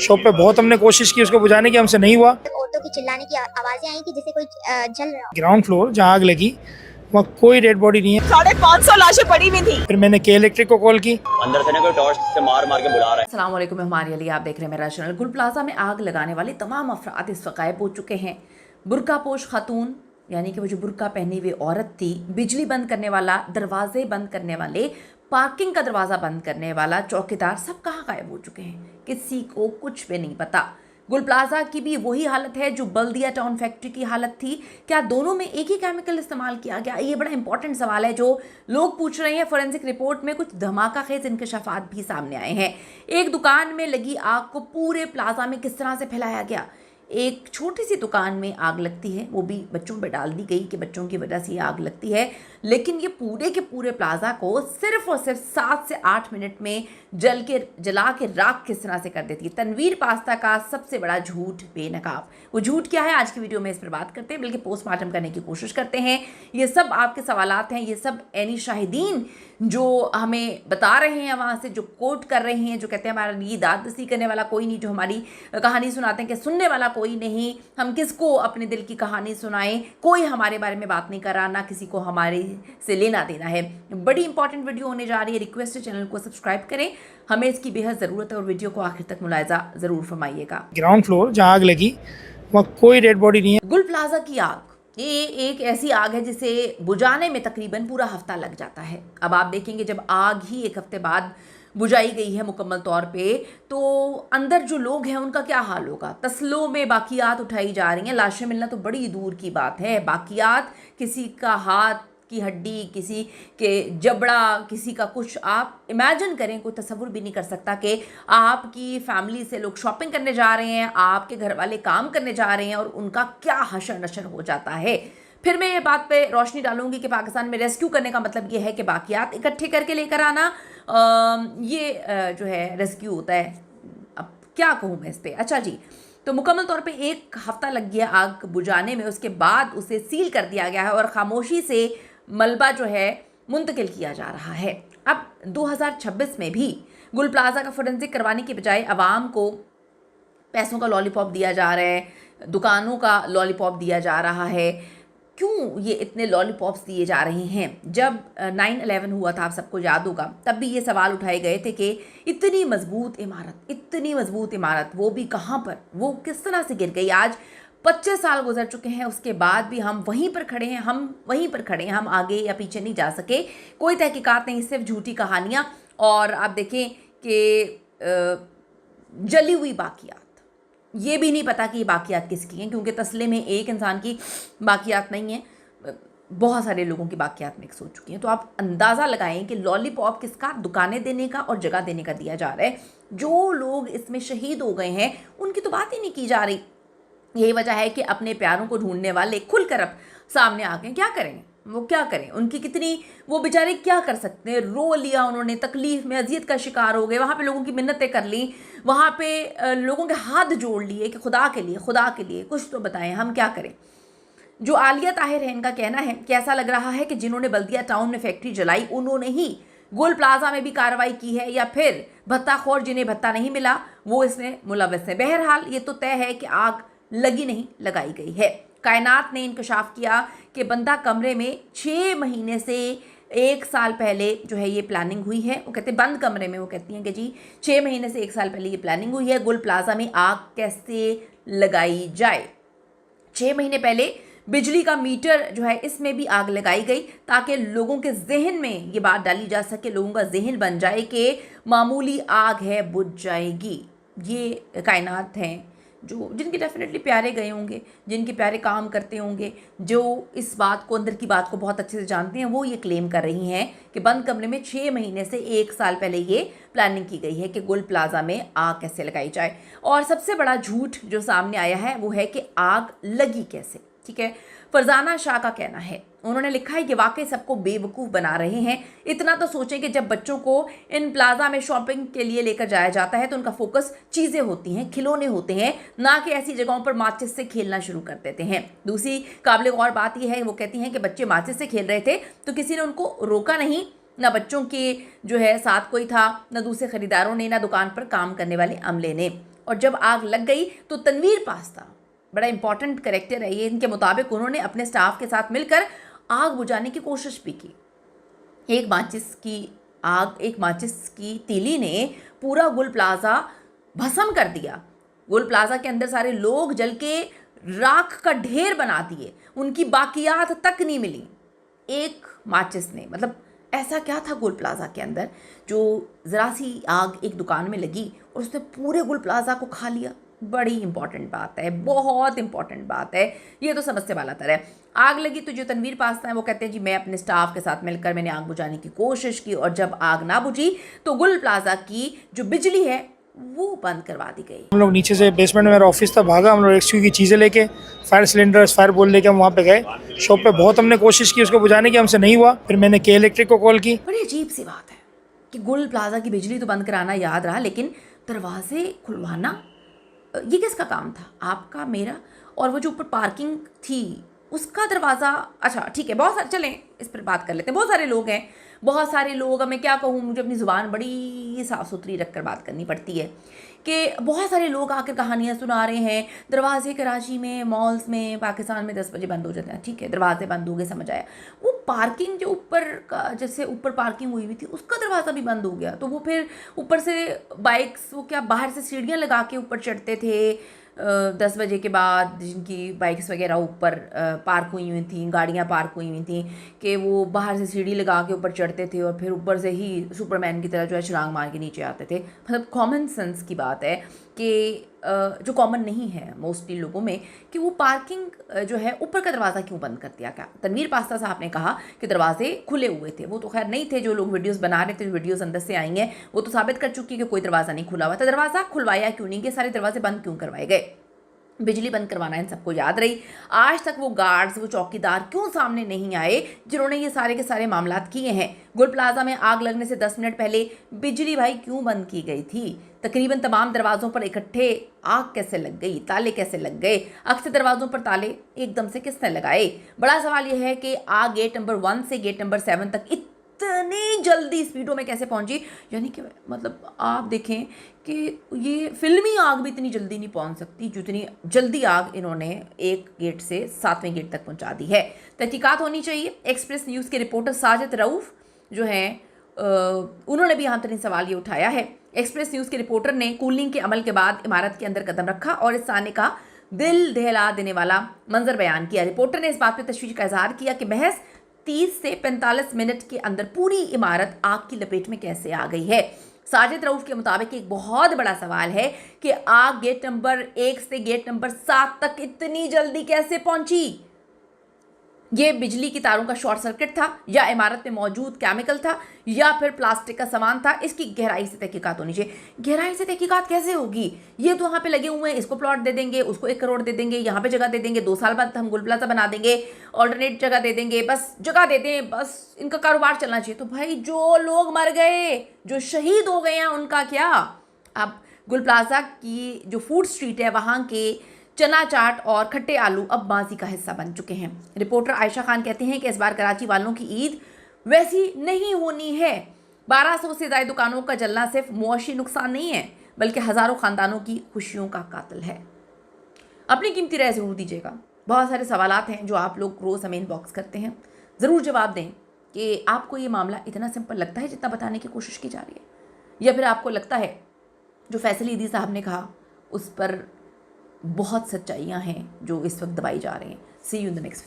Shop पे बहुत हमने कोशिश की उसको बुझाने की, हमसे नहीं हुआ। औरतों की चिल्लाने की आवाजें आई कि जैसे कोई जल रहा हो। ग्राउंड फ्लोर जहाँ आग लगी वहाँ कोई डेड बॉडी नहीं है। 550 लाशें पड़ी हुई थी। फिर मैंने के इलेक्ट्रिक को कॉल की। अंदर से ना कोई टॉर्च से मार मार के बुला रहा है। अस्सलाम वालेकुम, मैं हमारे लिए आप देख रहे हैं मेरा चैनल। गुल प्लाजा में आग लगाने वाले तमाम अफराद इस वक्त गायब हो चुके हैं। बुर्का पोश खातून यानी कि वो जो बुर्का पहनी हुई औरत थी, बिजली बंद करने वाला, दरवाजे बंद करने वाले, पार्किंग का दरवाज़ा बंद करने वाला, चौकीदार, सब कहाँ गायब हो चुके हैं, किसी को कुछ भी नहीं पता। गुल प्लाजा की भी वही हालत है जो बल्दिया टाउन फैक्ट्री की हालत थी। क्या दोनों में एक ही केमिकल इस्तेमाल किया गया? ये बड़ा इंपॉर्टेंट सवाल है जो लोग पूछ रहे हैं। फोरेंसिक रिपोर्ट में कुछ धमाका खेज इंकशाफात भी सामने आए हैं। एक दुकान में लगी आग को पूरे प्लाजा में किस तरह से फैलाया गया। एक छोटी सी दुकान में आग लगती है, वो भी बच्चों पे डाल दी गई कि बच्चों की वजह से ये आग लगती है, लेकिन ये पूरे के पूरे प्लाजा को सिर्फ और सिर्फ 7 से 8 मिनट में जला के राख किस तरह से कर देती है। तनवीर पास्ता का सबसे बड़ा झूठ बेनकाब। वो झूठ क्या है, आज की वीडियो में इस पर बात करते हैं, बल्कि पोस्टमार्टम करने की कोशिश करते हैं। ये सब आपके सवालात हैं, ये सब ऐनी शाहिदीन जो हमें बता रहे हैं, वहाँ से जो कोट कर रहे हैं, जो कहते हैं हमारा ये दादसी करने वाला कोई नहीं, जो हमारी कहानी सुनाते हैं कि सुनने वाला कोई नहीं, हम किसको अपने दिल की कहानी सुनाएं, कोई हमारे बारे में बात नहीं कर रहा, ना किसी को हमारे से लेना देना है। बड़ी इंपॉर्टेंट वीडियो होने जा रही है। रिक्वेस्ट है चैनल को सब्सक्राइब करें, हमें इसकी बेहद ज़रूरत है और वीडियो को आखिर तक मुलायजा ज़रूर फरमाइएगा। ग्राउंड फ्लोर जहाँ आग लगी वहाँ कोई डेड बॉडी नहीं है। गुल प्लाजा की आग ये एक ऐसी आग है जिसे बुझाने में तकरीबन पूरा हफ्ता लग जाता है। अब आप देखेंगे जब आग ही एक हफ्ते बाद बुझाई गई है मुकम्मल तौर पे, तो अंदर जो लोग हैं उनका क्या हाल होगा। तस्लों में बाकियात उठाई जा रही हैं, लाशें मिलना तो बड़ी दूर की बात है। बाकियात, किसी का हाथ की हड्डी, किसी के जबड़ा, किसी का कुछ, आप इमेजिन करें, कोई तसव्वुर भी नहीं कर सकता कि आपकी फैमिली से लोग शॉपिंग करने जा रहे हैं, आपके घर वाले काम करने जा रहे हैं और उनका क्या हशर नशर हो जाता है। फिर मैं ये बात पे रोशनी डालूंगी कि पाकिस्तान में रेस्क्यू करने का मतलब ये है कि बाकियात इकट्ठे करके लेकर आना, जो है रेस्क्यू होता है। अब क्या कहूँ मैं इस पर। अच्छा जी, तो मुकम्मल तौर पे एक हफ्ता लग गया आग बुझाने में, उसके बाद उसे सील कर दिया गया है और खामोशी से मलबा जो है मुंतकिल किया जा रहा है। अब 2026 में भी गुल प्लाजा का फोरेंसिक करवाने के बजाय आवाम को पैसों का लॉलीपॉप दिया जा रहा है, दुकानों का लॉलीपॉप दिया जा रहा है। क्यों ये इतने लॉलीपॉप्स दिए जा रहे हैं? जब 9/11 हुआ था, आप सबको याद होगा, तब भी ये सवाल उठाए गए थे कि इतनी मजबूत इमारत वो भी कहाँ पर, वो किस तरह से गिर गई। आज 25 साल गुजर चुके हैं, उसके बाद भी हम वहीं पर खड़े हैं, हम आगे या पीछे नहीं जा सके। कोई तहकीकात नहीं, सिर्फ झूठी कहानियाँ। और आप देखें कि जली हुई बाकियात, ये भी नहीं पता कि ये बाकियात किसकी हैं, क्योंकि तस्ले में एक इंसान की बाकियात नहीं है, बहुत सारे लोगों की बाकियात मिक्स हो चुकी हैं। तो आप अंदाज़ा लगाएं कि लॉलीपॉप किसका, दुकानें देने का और जगह देने का दिया जा रहा है। जो लोग इसमें शहीद हो गए हैं उनकी तो बात ही नहीं की जा रही। यही वजह है कि अपने प्यारों को ढूंढने वाले खुलकर अब सामने आ गए। क्या करें वो, क्या करें, उनकी कितनी, वो बेचारे क्या कर सकते हैं। रो लिया उन्होंने, तकलीफ़ में अजियत का शिकार हो गए, वहाँ पे लोगों की मिन्नतें कर ली, वहाँ पे लोगों के हाथ जोड़ लिए कि खुदा के लिए कुछ तो बताएं, हम क्या करें। जो आलिया ताहिर है, इनका कहना है कि ऐसा लग रहा है कि जिन्होंने बल्दिया टाउन में फैक्ट्री जलाई उन्होंने ही गुल प्लाजा में भी कार्रवाई की है, या फिर भत्ताखोर जिन्हें भत्ता नहीं मिला वो इसमें मुलव्वस है। बहरहाल ये तो तय है कि आग लगी नहीं, लगाई गई है। कायनात ने इंकशाफ किया कि बंदा कमरे में 6 महीने से 1 साल पहले जो है ये प्लानिंग हुई है। वो कहते हैं बंद कमरे में, वो कहती हैं कि जी 6 महीने से 1 साल पहले ये प्लानिंग हुई है, गुल प्लाजा में आग कैसे लगाई जाए। 6 महीने पहले बिजली का मीटर जो है इसमें भी आग लगाई गई, ताकि लोगों के जहन में ये बात डाली जा सके, लोगों का जहन बन जाए कि मामूली आग है, बुझ जाएगी। ये कायनात हैं जो, जिनके डेफिनेटली प्यारे गए होंगे, जिनके प्यारे काम करते होंगे, जो इस बात को, अंदर की बात को बहुत अच्छे से जानते हैं, वो ये क्लेम कर रही हैं कि बंद कमरे में 6 महीने से 1 साल पहले ये प्लानिंग की गई है कि गुल प्लाजा में आग कैसे लगाई जाए। और सबसे बड़ा झूठ जो सामने आया है वो है कि आग लगी कैसे। ठीक है, फरजाना शाह का कहना है, उन्होंने लिखा है कि वाकई सबको बेवकूफ़ बना रहे हैं। इतना तो सोचें कि जब बच्चों को इन प्लाजा में शॉपिंग के लिए लेकर जाया जाता है तो उनका फोकस चीज़ें होती हैं, खिलौने होते हैं, ना कि ऐसी जगहों पर माचिस से खेलना शुरू कर देते हैं। दूसरी काबिल गौर बात यह है, वो कहती हैं कि बच्चे माचिस से खेल रहे थे तो किसी ने उनको रोका नहीं, ना बच्चों के जो है साथ कोई था, ना दूसरे ख़रीदारों ने, ना दुकान पर काम करने वाले अमले ने। और जब आग लग गई तो तनवीर पास्ता, बड़ा इंपॉर्टेंट कैरेक्टर है ये, इनके मुताबिक उन्होंने अपने स्टाफ के साथ मिलकर आग बुझाने की कोशिश भी की। एक माचिस की तीली ने पूरा गुल प्लाजा भस्म कर दिया। गुल प्लाजा के अंदर सारे लोग जल के राख का ढेर बना दिए, उनकी बाकियात तक नहीं मिली। एक माचिस ने, मतलब ऐसा क्या था गुल प्लाजा के अंदर जो ज़रा सी आग एक दुकान में लगी और उसने पूरे गुल प्लाजा को खा लिया। बड़ी इंपॉर्टेंट बात है, बहुत इंपॉर्टेंट बात है, ये तो समझने वाला तरह है। आग लगी तो जो तनवीर पास्ता है वो कहते हैं जी मैं अपने स्टाफ के साथ मिलकर मैंने आग बुझाने की कोशिश की और जब आग ना बुझी तो गुल प्लाजा की जो बिजली है वो बंद करवा दी गई। हम लोग नीचे से बेसमेंट में मेरा ऑफिस था, भागा, हम लोग रेस्क्यू की चीज़ें लेके फायर सिलेंडर फायर बोल लेके हम वहाँ पे गए। शॉप पे बहुत हमने कोशिश की उसको बुझाने की, हमसे नहीं हुआ। फिर मैंने के इलेक्ट्रिक को कॉल की। बड़ी अजीब सी बात है कि गुल प्लाजा की बिजली तो बंद कराना याद रहा, लेकिन दरवाजे खुलवाना ये किसका काम था? आपका, मेरा? और वो जो ऊपर पार्किंग थी उसका दरवाज़ा, अच्छा ठीक है, बहुत सारे, चलें इस पर बात कर लेते हैं। बहुत सारे लोग हैं, बहुत सारे लोग, अब मैं क्या कहूँ, मुझे अपनी ज़ुबान बड़ी साफ़ सुथरी रख कर बात करनी पड़ती है कि बहुत सारे लोग आकर कहानियाँ सुना रहे हैं, दरवाजे कराची में, मॉल्स में, पाकिस्तान में 10 बजे बंद हो जाते हैं। ठीक है, दरवाजे बंद हो गए, समझ आया। वो पार्किंग जो ऊपर का, जैसे ऊपर पार्किंग हुई हुई थी उसका दरवाज़ा भी बंद हो गया, तो वो फिर ऊपर से बाइक्स, वो क्या बाहर से सीढ़ियाँ लगा के ऊपर चढ़ते थे 10 बजे के बाद, जिनकी बाइक्स वगैरह ऊपर पार्क हुई हुई थी, गाड़ियाँ पार्क हुई हुई थी, कि वो बाहर से सीढ़ी लगा के ऊपर चढ़ते थे और फिर ऊपर से ही सुपरमैन की तरह जो है छलांग मार के नीचे आते थे। मतलब कॉमन सेंस की बात है कि जो कॉमन नहीं है मोस्टली लोगों में, कि वो पार्किंग जो है ऊपर का दरवाज़ा क्यों बंद कर दिया। क्या तनवीर पास्ता साहब ने कहा कि दरवाजे खुले हुए थे, वो तो खैर नहीं थे। जो लोग वीडियोस बना रहे थे, जो वीडियोस अंदर से आई हैं, वो तो साबित कर चुकी है कि कोई दरवाज़ा नहीं खुला हुआ था। दरवाज़ा खुलवाया क्यों नहीं गया, सारे दरवाजे बंद क्यों करवाए गए? बिजली बंद करवाना इन सबको याद रही। आज तक वो गार्ड्स, वो चौकीदार क्यों सामने नहीं आए जिन्होंने ये सारे के सारे मामलात किए हैं? गुल प्लाजा में आग लगने से 10 मिनट पहले बिजली भाई क्यों बंद की गई थी? तकरीबन तमाम दरवाज़ों पर इकट्ठे आग कैसे लग गई? ताले कैसे लग गए? अक्सर दरवाज़ों पर ताले एकदम से किसने लगाए? बड़ा सवाल यह है कि आग गेट नंबर 1 से गेट नंबर 7 तक इतनी जल्दी स्पीडों में कैसे पहुंची? यानी कि मतलब आप देखें कि ये फिल्मी आग भी इतनी जल्दी नहीं पहुंच सकती जितनी जल्दी आग इन्होंने एक गेट से 7वें गेट तक पहुंचा दी है। तहकीकात होनी चाहिए। एक्सप्रेस न्यूज़ के रिपोर्टर साजिद रऊफ़ जो हैं उन्होंने भी यहाँ तरीन सवाल ये उठाया है। एक्सप्रेस न्यूज़ के रिपोर्टर ने कूलिंग के अमल के बाद इमारत के अंदर कदम रखा और इस साने का दिल दहला देने वाला मंजर बयान किया। रिपोर्टर ने इस बात पर तशवीश का इजहार किया कि महज 30 से 45 मिनट के अंदर पूरी इमारत आग की लपेट में कैसे आ गई है। साजिद रऊफ़ के मुताबिक एक बहुत बड़ा सवाल है कि आग गेट नंबर 1 से गेट नंबर 7 तक इतनी जल्दी कैसे पहुंची? ये बिजली की तारों का शॉर्ट सर्किट था, या इमारत में मौजूद केमिकल था, या फिर प्लास्टिक का सामान था? इसकी गहराई से तहकीकात होनी चाहिए। गहराई से तहकीकात कैसे होगी? ये तो वहाँ पे लगे हुए हैं, इसको प्लॉट दे देंगे, उसको 1 करोड़ दे देंगे, यहाँ पे जगह दे देंगे, 2 साल बाद हम गुल प्लाजा बना देंगे, ऑल्टरनेट जगह दे देंगे, बस जगह दे दें, बस इनका कारोबार चलना चाहिए। तो भाई जो लोग मर गए, जो शहीद हो गए हैं, उनका क्या? अब गुल प्लाजा की जो फूड स्ट्रीट है, वहाँ के चना चाट और खट्टे आलू अब माजी का हिस्सा बन चुके हैं। रिपोर्टर आयशा खान कहते हैं कि इस बार कराची वालों की ईद वैसी नहीं होनी है। 1200 से ज़्यादा दुकानों का जलना सिर्फ मुआशी नुकसान नहीं है, बल्कि हज़ारों ख़ानदानों की खुशियों का कातिल है। अपनी कीमती राय ज़रूर दीजिएगा। बहुत सारे सवालात हैं जो आप लोग रोज़ हमें इनबॉक्स करते हैं, ज़रूर जवाब दें कि आपको ये मामला इतना सिंपल लगता है जितना बताने की कोशिश की जा रही है, या फिर आपको लगता है जो फैसल ईदी साहब ने कहा उस पर बहुत सच्चाइयाँ हैं जो इस वक्त दबाई जा रही हैं। सी यू इन द नेक्स्ट।